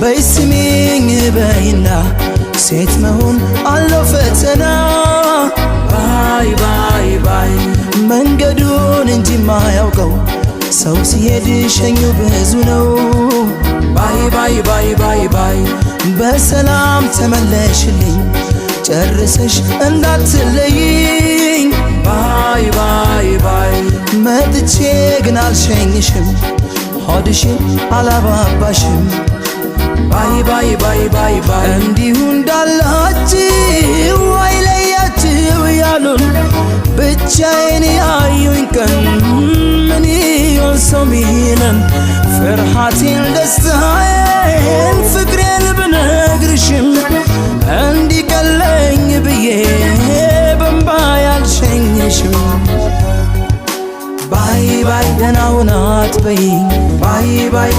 በይስሚኝ በይና ሴት መሆን አለው ፈተና ባይ ባይ ባይ መንገዱን እንጂ ማያውቀው ሰው ሲሄድ ሸኙ ብዙ ነው ባይ ባይ ባይ ባይ ባይ በሰላም ተመለሽልኝ ጨርሰሽ እንዳትለይኝ ባይ ባይ ባይ መጥቼ ግን አልሸኝሽም ሆድሽን አላባባሽም ባይ ባይ ባይ ባይ ባይ እንዲሁ እንዳላችሁ አይለያችሁ ያሉን ብቻዬን ያዩኝ ቀን ምን ይሆን ሰው ሚለን ፍርሃቴን ደስታዬን ፍቅሬን ብነግርሽም እንዲቀለኝ ብዬ በእንባ ያልሸኝሽም ባይ ባይ ደህና ሁን አትበይኝ ባይ ባይ